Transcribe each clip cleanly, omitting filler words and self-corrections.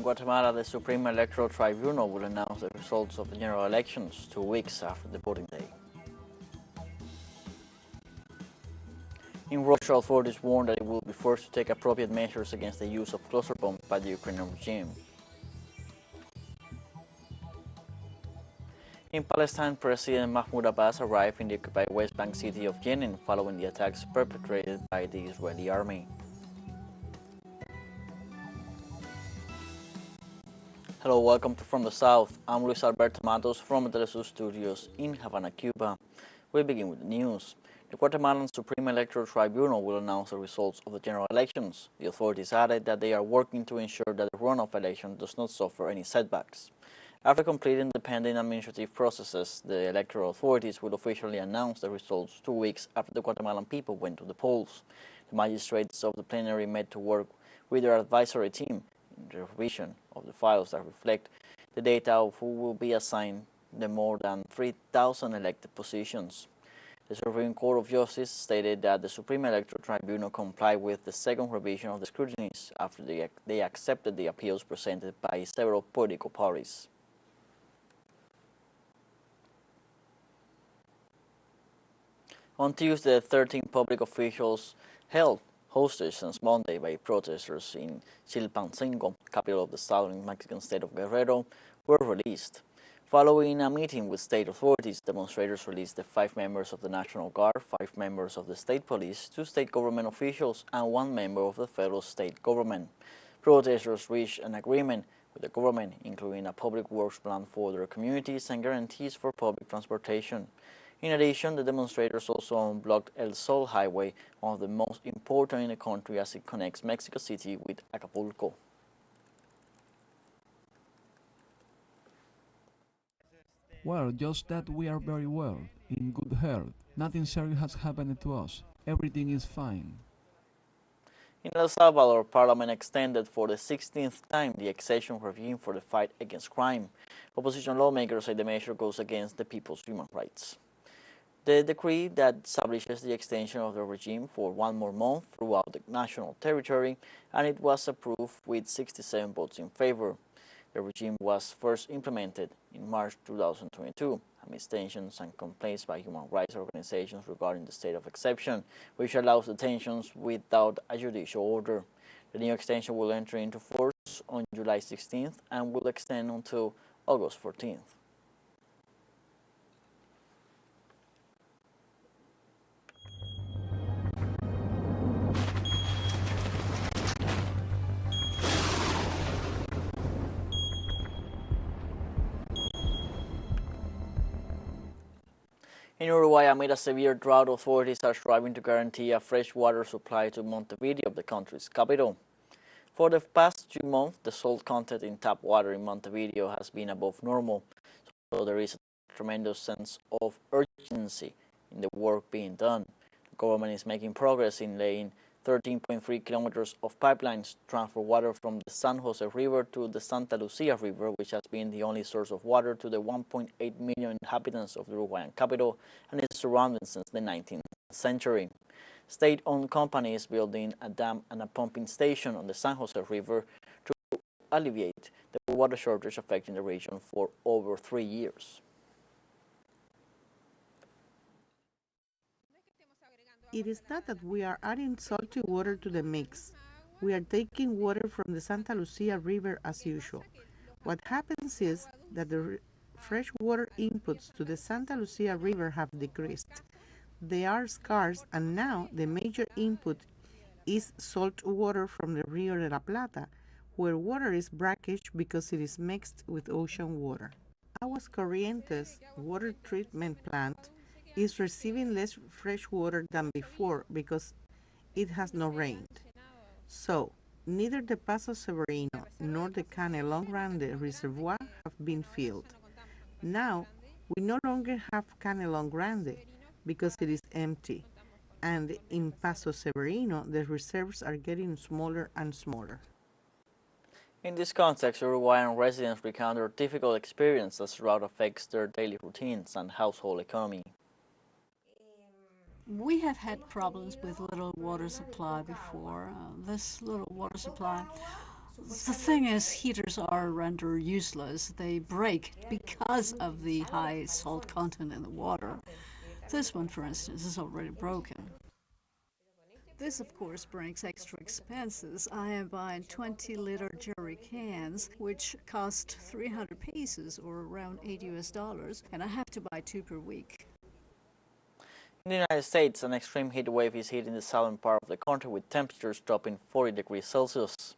Guatemala, the Supreme Electoral Tribunal will announce the results of the general elections 2 weeks after the voting day. In Russia, authorities warned that it will be forced to take appropriate measures against the use of cluster bombs by the Ukrainian regime. In Palestine, President Mahmoud Abbas arrived in the occupied West Bank city of Jenin following the attacks perpetrated by the Israeli army. Hello, welcome to From the South. I'm Luis Alberto Matos from the TeleSUR studios in Havana, Cuba. We begin with the news. The Guatemalan Supreme Electoral Tribunal will announce the results of the general elections. The authorities added that they are working to ensure that the runoff election does not suffer any setbacks. After completing the pending administrative processes, the electoral authorities will officially announce the results 2 weeks after the Guatemalan people went to the polls. The magistrates of the plenary met to work with their advisory team in the revision of the files that reflect the data of who will be assigned the more than 3,000 elected positions. The Supreme Court of Justice stated that the Supreme Electoral Tribunal complied with the second revision of the scrutinies after they accepted the appeals presented by several political parties. On Tuesday, 13 public officials held hostage since Monday by protesters in Chilpancingo, capital of the southern Mexican state of Guerrero, were released. Following a meeting with state authorities, demonstrators released the 5 members of the National Guard, 5 members of the state police, 2 state government officials, and 1 member of the federal state government. Protesters reached an agreement with the government, including a public works plan for their communities and guarantees for public transportation. In addition, the demonstrators also unblocked El Sol Highway, one of the most important in the country as it connects Mexico City with Acapulco. Well, just that we are very well, in good health. Nothing serious has happened to us. Everything is fine. In El Salvador, Parliament extended for the 16th time the exception regime for the fight against crime. Opposition lawmakers say the measure goes against the people's human rights. The decree that establishes the extension of the regime for 1 more month throughout the national territory, and it was approved with 67 votes in favor. The regime was first implemented in March 2022 amidst tensions and complaints by human rights organizations regarding the state of exception, which allows detentions without a judicial order. The new extension will enter into force on July 16th and will extend until August 14th. In Uruguay, amid a severe drought, authorities are striving to guarantee a fresh water supply to Montevideo, the country's capital. For the past 2 months, the salt content in tap water in Montevideo has been above normal, so there is a tremendous sense of urgency in the work being done. The government is making progress in laying 13.3 kilometers of pipelines to transfer water from the San Jose River to the Santa Lucia River, which has been the only source of water to the 1.8 million inhabitants of the Uruguayan capital and its surroundings since the 19th century. State-owned company is building a dam and a pumping station on the San Jose River to alleviate the water shortage affecting the region for over 3 years. It is not that we are adding salty water to the mix. We are taking water from the Santa Lucia River as usual. What happens is that the fresh water inputs to the Santa Lucia River have decreased. They are scarce, and now the major input is salt water from the Rio de la Plata, where water is brackish because it is mixed with ocean water. Aguas Corrientes water treatment plant is receiving less fresh water than before because it has not rained. So, neither the Paso Severino nor the Canelon Grande reservoir have been filled. Now, we no longer have Canelon Grande because it is empty, and in Paso Severino, the reserves are getting smaller and smaller. In this context, Uruguayan residents recount their difficult experience as drought affects their daily routines and household economy. We have had problems with little water supply before. This little water supply The thing is, heaters are rendered useless. They break because of the high salt content in the water. This one, for instance, is already broken. This, of course, brings extra expenses. I am buying 20-liter jerry cans, which cost 300 pesos or around $8, and I have to buy 2 per week. In the United States, an extreme heat wave is hitting the southern part of the country with temperatures dropping 40 degrees Celsius.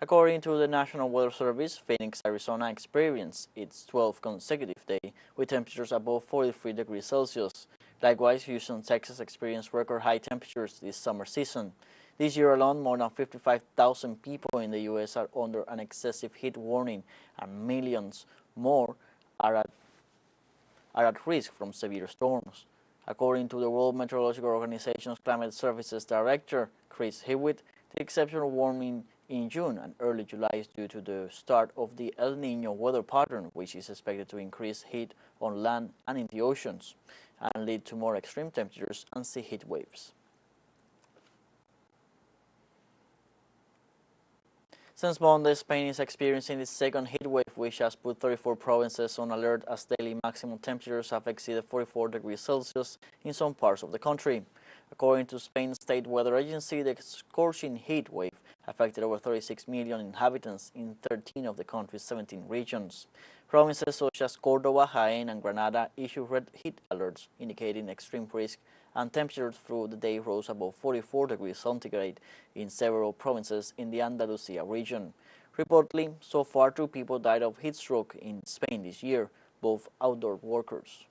According to the National Weather Service, Phoenix, Arizona experienced its 12th consecutive day with temperatures above 43 degrees Celsius. Likewise, Houston, Texas experienced record high temperatures this summer season. This year alone, more than 55,000 people in the U.S. are under an excessive heat warning, and millions more are at risk from severe storms. According to the World Meteorological Organization's Climate Services Director, Chris Hewitt, the exceptional warming in June and early July is due to the start of the El Niño weather pattern, which is expected to increase heat on land and in the oceans and lead to more extreme temperatures and sea heat waves. Since Monday, Spain is experiencing its second heat wave, which has put 34 provinces on alert as daily maximum temperatures have exceeded 44 degrees Celsius in some parts of the country. According to Spain's state weather agency, the scorching heat wave affected over 36 million inhabitants in 13 of the country's 17 regions. Provinces such as Córdoba, Jaén, and Granada issued red heat alerts, indicating extreme risk, and temperatures through the day rose above 44 degrees centigrade in several provinces in the Andalusia region. Reportedly, so far 2 people died of heat stroke in Spain this year, both outdoor workers.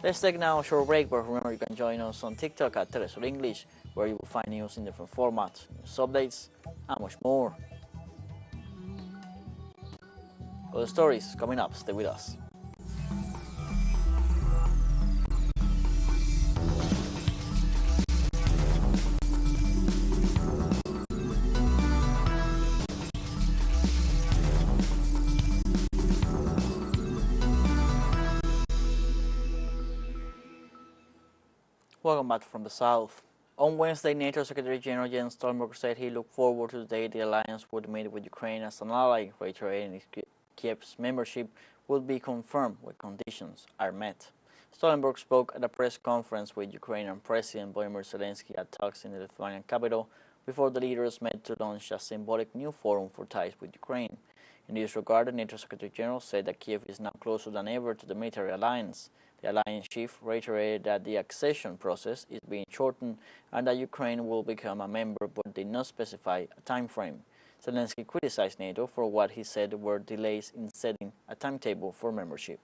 Let's take now a short break, but remember you can join us on TikTok at TeleSUR English, where you will find news in different formats, news updates, and much more. Other stories coming up, stay with us. Welcome back from the South. On Wednesday, NATO Secretary General Jens Stoltenberg said he looked forward to the day the alliance would meet with Ukraine as an ally, reiterating Kiev's membership would be confirmed when conditions are met. Stoltenberg spoke at a press conference with Ukrainian President Volodymyr Zelensky at talks in the Lithuanian capital before the leaders met to launch a symbolic new forum for ties with Ukraine. In this regard, the NATO Secretary General said that Kiev is now closer than ever to the military alliance. The alliance chief reiterated that the accession process is being shortened and that Ukraine will become a member but did not specify a time frame. Zelensky criticized NATO for what he said were delays in setting a timetable for membership.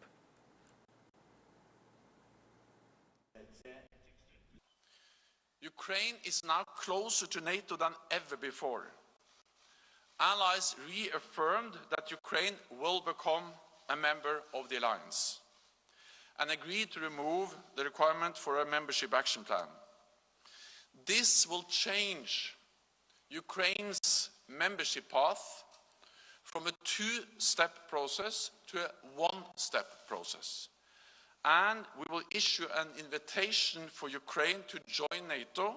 Ukraine is now closer to NATO than ever before. Allies reaffirmed that Ukraine will become a member of the alliance and agreed to remove the requirement for a membership action plan. This will change Ukraine's membership path from a 2-step process to a 1-step process. And we will issue an invitation for Ukraine to join NATO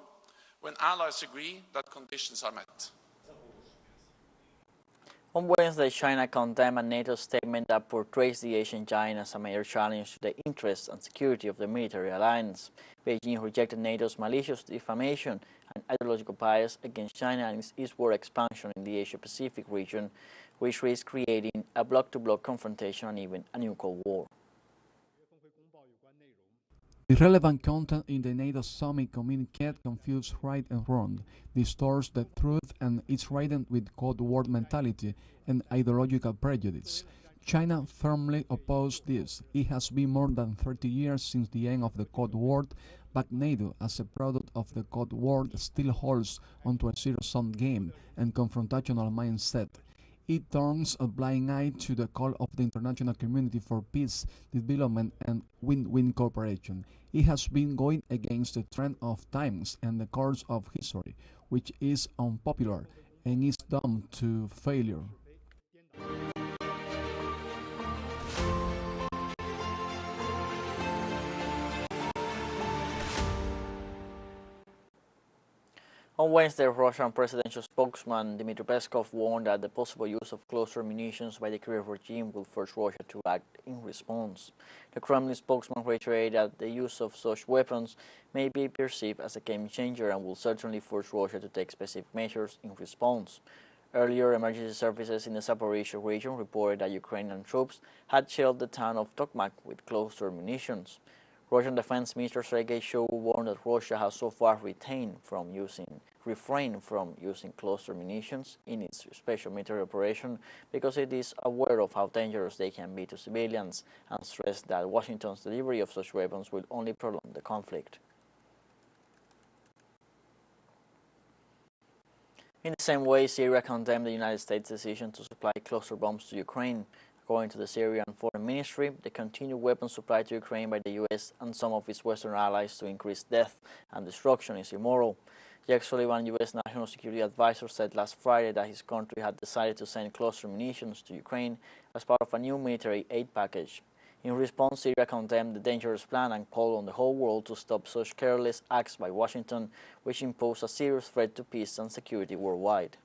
when allies agree that conditions are met. On Wednesday, China condemned a NATO statement that portrays the Asian giant as a major challenge to the interests and security of the military alliance. Beijing rejected NATO's malicious defamation and ideological bias against China and its eastward expansion in the Asia-Pacific region, which risks creating a bloc-to-bloc confrontation and even a new Cold War. Irrelevant content in the NATO summit communique confuses right and wrong, distorts the truth, and is ridden with Cold War mentality and ideological prejudice. China firmly opposed this. It has been more than 30 years since the end of the Cold War, but NATO, as a product of the Cold War, still holds onto a zero-sum game and confrontational mindset. It turns a blind eye to the call of the international community for peace, development, and win-win cooperation. It has been going against the trend of times and the course of history, which is unpopular and is doomed to failure. On On Wednesday, Russian presidential spokesman Dmitry Peskov warned that the possible use of cluster munitions by the Kiev regime will force Russia to act in response. The Kremlin spokesman reiterated that the use of such weapons may be perceived as a game changer and will certainly force Russia to take specific measures in response. Earlier, emergency services in the Zaporizhzhia region reported that Ukrainian troops had shelled the town of Tokmak with cluster munitions. Russian Defense Minister Sergei Shoigu warned that Russia has so far refrained from using cluster munitions in its special military operation because it is aware of how dangerous they can be to civilians, and stressed that Washington's delivery of such weapons will only prolong the conflict. In the same way, Syria condemned the United States' decision to supply cluster bombs to Ukraine. According to the Syrian Foreign Ministry, the continued weapons supply to Ukraine by the U.S. and some of its Western allies to increase death and destruction is immoral. Jake Sullivan, U.S. National Security Advisor, said last Friday that his country had decided to send cluster munitions to Ukraine as part of a new military aid package. In response, Syria condemned the dangerous plan and called on the whole world to stop such careless acts by Washington, which impose a serious threat to peace and security worldwide.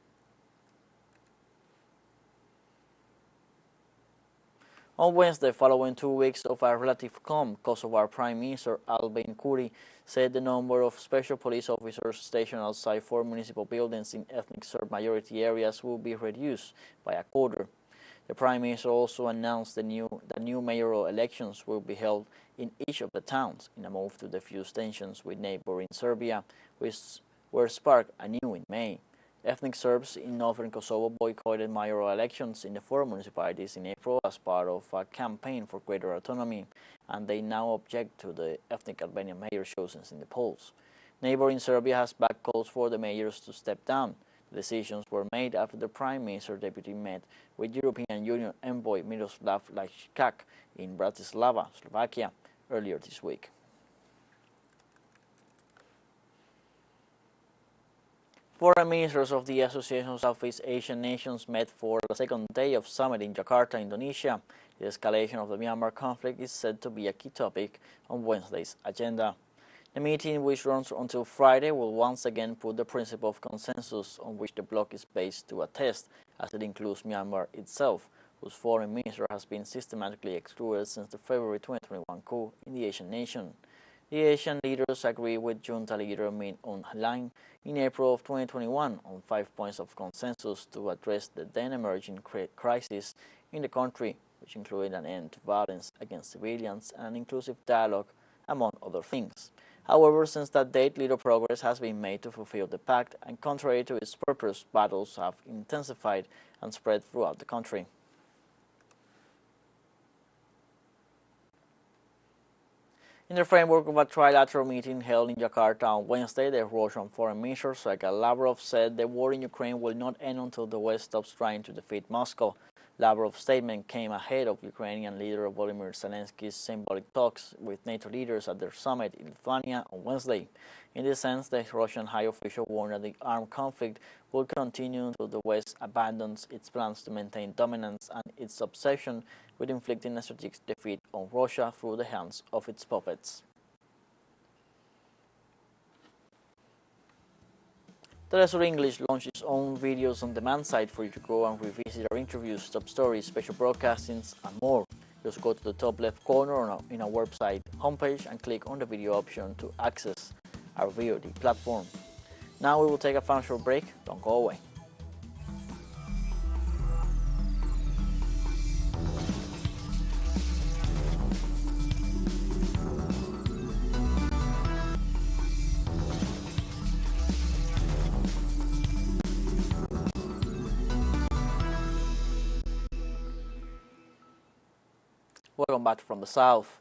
On Wednesday, following 2 weeks of a relative calm, Kosovar Prime Minister Albin Kurti said the number of special police officers stationed outside 4 municipal buildings in ethnic Serb majority areas will be reduced by a quarter. The Prime Minister also announced that new mayoral elections will be held in each of the towns in a move to defuse tensions with neighboring Serbia, which were sparked anew in May. Ethnic Serbs in northern Kosovo boycotted mayoral elections in the 4 municipalities in April as part of a campaign for greater autonomy, and they now object to the ethnic Albanian mayor chosen in the polls. Neighboring Serbia has backed calls for the mayors to step down. The decisions were made after the Prime Minister deputy met with European Union envoy Miroslav Lajčák in Bratislava, Slovakia, earlier this week. Foreign ministers of the Association of Southeast Asian Nations met for the second day of summit in Jakarta, Indonesia. The escalation of the Myanmar conflict is said to be a key topic on Wednesday's agenda. The meeting, which runs until Friday, will once again put the principle of consensus on which the bloc is based to a test, as it includes Myanmar itself, whose foreign minister has been systematically excluded since the February 2021 coup in the Asian nation. The Asian leaders agreed with junta leader Min Aung Hlaing in April of 2021 on 5 points of consensus to address the then emerging crisis in the country, which included an end to violence against civilians and an inclusive dialogue, among other things. However, since that date, little progress has been made to fulfill the pact, and contrary to its purpose, battles have intensified and spread throughout the country. In the framework of a trilateral meeting held in Jakarta on Wednesday, the Russian Foreign Minister Sergei Lavrov said the war in Ukraine will not end until the West stops trying to defeat Moscow. Lavrov's statement came ahead of Ukrainian leader Volodymyr Zelensky's symbolic talks with NATO leaders at their summit in Lithuania on Wednesday. In this sense, the Russian high official warned that the armed conflict will continue until the West abandons its plans to maintain dominance and its obsession with inflicting a strategic defeat on Russia through the hands of its puppets. TeleSUR English launched its own videos on demand site for you to go and revisit our interviews, top stories, special broadcastings, and more. Just go to the top left corner in our website homepage and click on the video option to access our VOD platform. Now we will take a fun short break. Don't go away. Welcome back from the south.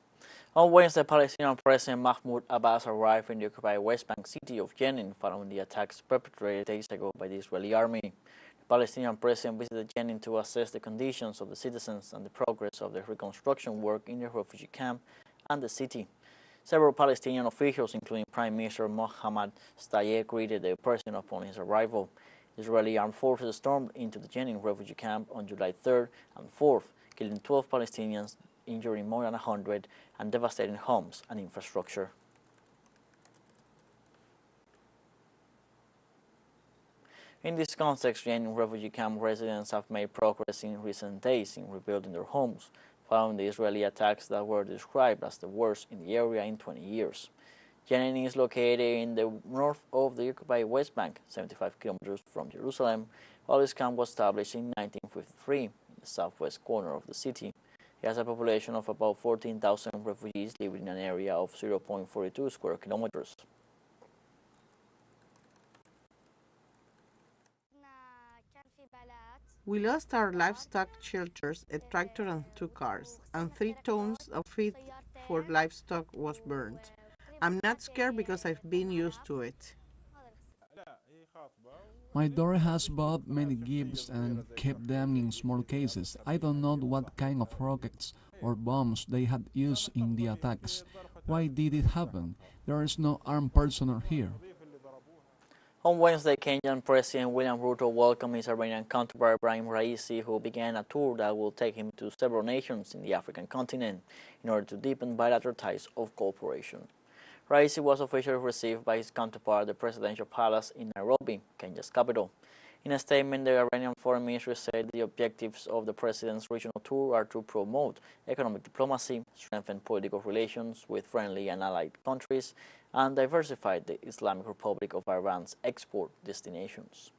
On Wednesday, Palestinian President Mahmoud Abbas arrived in the occupied West Bank city of Jenin following the attacks perpetrated days ago by the Israeli army. The Palestinian President visited Jenin to assess the conditions of the citizens and the progress of the reconstruction work in the refugee camp and the city. Several Palestinian officials, including Prime Minister Mohammad Stayeh, greeted the president upon his arrival. Israeli armed forces stormed into the Jenin refugee camp on July 3rd and 4th, killing 12 Palestinians, injuring more than 100, and devastating homes and infrastructure. In this context, Jenin refugee camp residents have made progress in recent days in rebuilding their homes, following the Israeli attacks that were described as the worst in the area in 20 years. Jenin is located in the north of the occupied West Bank, 75 kilometers from Jerusalem, while this camp was established in 1953 in the southwest corner of the city. It has a population of about 14,000 refugees living in an area of 0.42 square kilometers. We lost our livestock shelters, a tractor and 2 cars, and 3 tons of feed for livestock was burned. I'm not scared because I've been used to it. My daughter has bought many gifts and kept them in small cases. I don't know what kind of rockets or bombs they had used in the attacks. Why did it happen? There is no armed personnel here. On Wednesday, Kenyan President William Ruto welcomed his Iranian counterpart Ibrahim Raisi, who began a tour that will take him to several nations in the African continent in order to deepen bilateral ties of cooperation. Raisi was officially received by his counterpart at the presidential palace in Nairobi, Kenya's capital. In a statement, the Iranian foreign ministry said the objectives of the president's regional tour are to promote economic diplomacy, strengthen political relations with friendly and allied countries, and diversify the Islamic Republic of Iran's export destinations.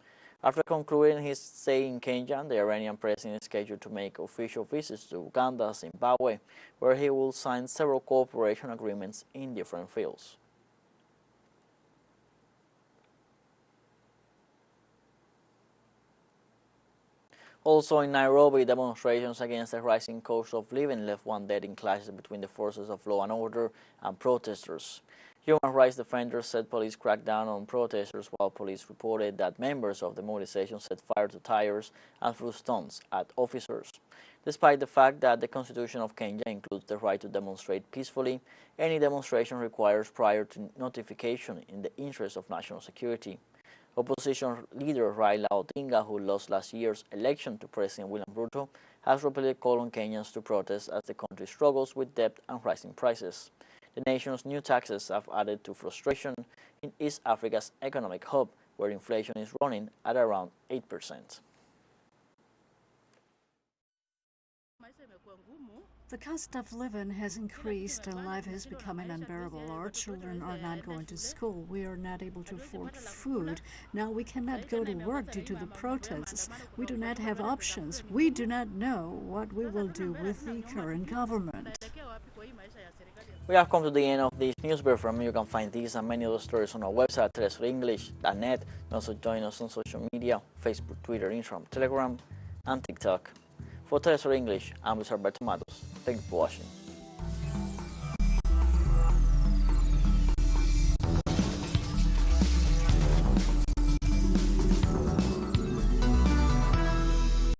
After concluding his stay in Kenya, the Iranian president is scheduled to make official visits to Uganda and Zimbabwe, where he will sign several cooperation agreements in different fields. Also in Nairobi, demonstrations against the rising cost of living left one dead in clashes between the forces of law and order and protesters. Human rights defenders said police cracked down on protesters, while police reported that members of the mobilization set fire to tires and threw stones at officers. Despite the fact that the Constitution of Kenya includes the right to demonstrate peacefully, any demonstration requires prior to notification in the interest of national security. Opposition leader Raila Odinga, who lost last year's election to President William Ruto, has repeatedly called on Kenyans to protest as the country struggles with debt and rising prices. The nation's new taxes have added to frustration in East Africa's economic hub, where inflation is running at around 8%. The cost of living has increased and life is becoming unbearable. Our children are not going to school. We are not able to afford food. Now we cannot go to work due to the protests. We do not have options. We do not know what we will do with the current government. We have come to the end of this news briefing. You can find these and many other stories on our website, telesurenglish.net. Also join us on social media, Facebook, Twitter, Instagram, Telegram, and TikTok. For TeleSUR English, I'm Luis Alberto Matos. Thank you for watching.